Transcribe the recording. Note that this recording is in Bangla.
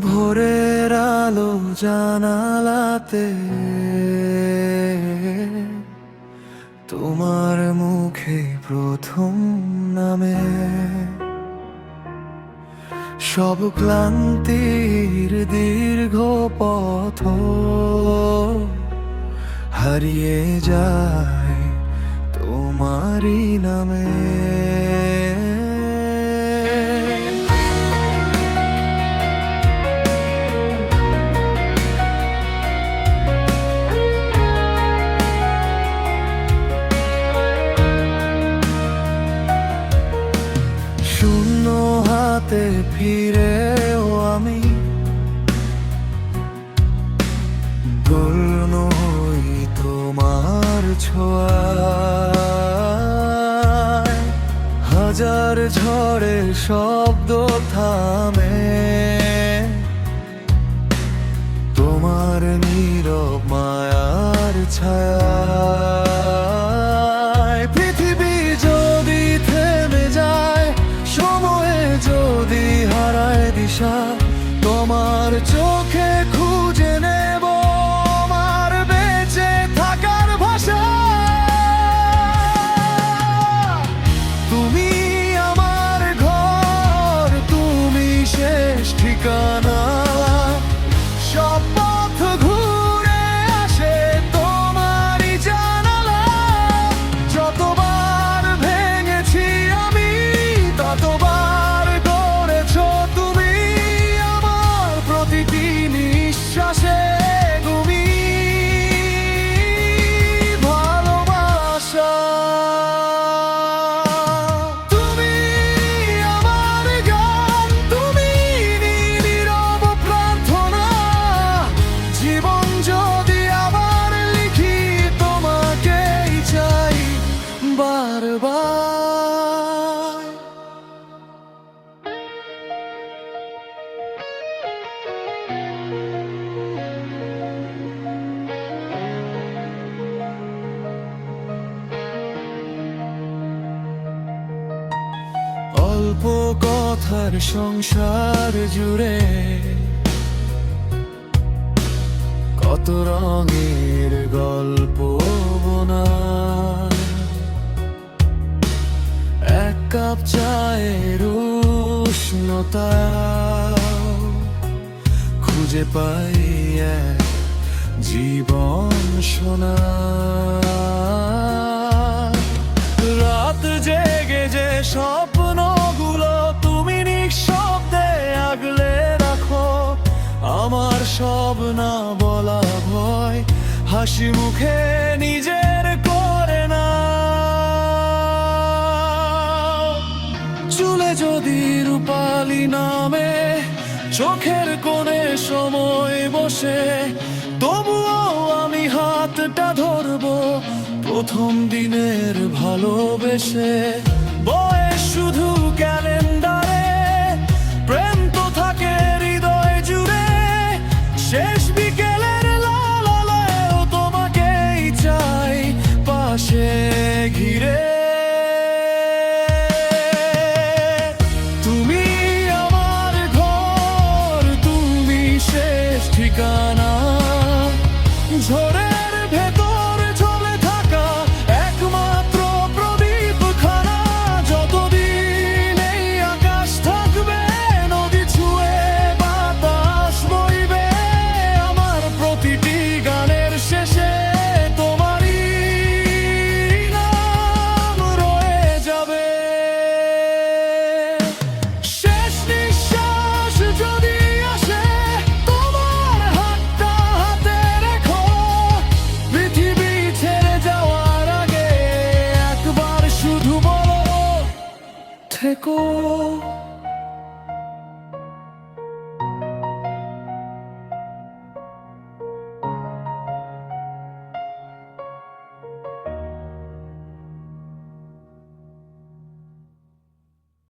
ভোরের আলো জানালাতে তোমার মুখে প্রথম নামে সব ক্লান্তির দীর্ঘ পথ হারিয়ে যায় তোমারই নামে। শূন্য হাতে ফিরেও আমি ধন্য হই তোমার ছোঁয়ায়। হাজার ঝড়ের শব্দ থামে তোমার নীরব মায়ার ছায়ায়। পৃথিবী যদি থেমে যায়, সময়ে যদি হারায় দিশা, তোমার চোখে খুঁজে নেব আমার বেঁচে থাকার ভাষা। তুমি আমার ঘর, তুমি শেষ ঠিকানা। সব পথ ঘুরে আসে তোমারই জানালা। যতবার ভেঙেছি আমি, ততবার গড়েছ তুমি আমার প্রতিটি নিঃশ্বাসে তুমি ভালোবাসা। তুমি আমার গান, তুমি নীরব প্রার্থনা। জীবন যদি আবার লিখি, তোমাকেই চাই বারবার। অল্প কথার সংসার জুড়ে কত রঙের গল্প বোনা। এক কাপ চায়ের উষ্ণতা খুঁজে পাই এক জীবন শোনা। রাত জেগে যে স্বপ্নগুলো তুমি নিঃশব্দে আগলে রাখো, আমার সব না বলা ভয় হাসি মুখে নিজের করে না। চুলে যদি রূপালি নামে, চোখের কোণে সময় বসে, তবুও আমি হাতটা ধরবো প্রথম দিনের ভালোবেসে। বয়স শুধু ক্যালেন্ডারে, প্রেম তো থাকে হৃদয় জুড়ে। শেষ বিকেলের লালালয়েও তোমাকেই চাই পাশে ঘিরে। তুমি আমার ঘর, তুমি শেষ ঠিকানা। ঝড়ের ভেতর ঝলে থাকা একমাত্র প্রদীপ খানা। যতদিন এই আকাশ থাকবে, নদী ছুঁয়ে বাতাস বইবে, আমার প্রতিটি গানের শেষে তোমারই নাম রয়ে যাবে। শেষ নিঃশ্বাস যদি আসে, তোমার হাতটা হাতে রেখো। পৃথিবী ছেড়ে যাওয়ার আগে একবার শুধু বলো থেকো।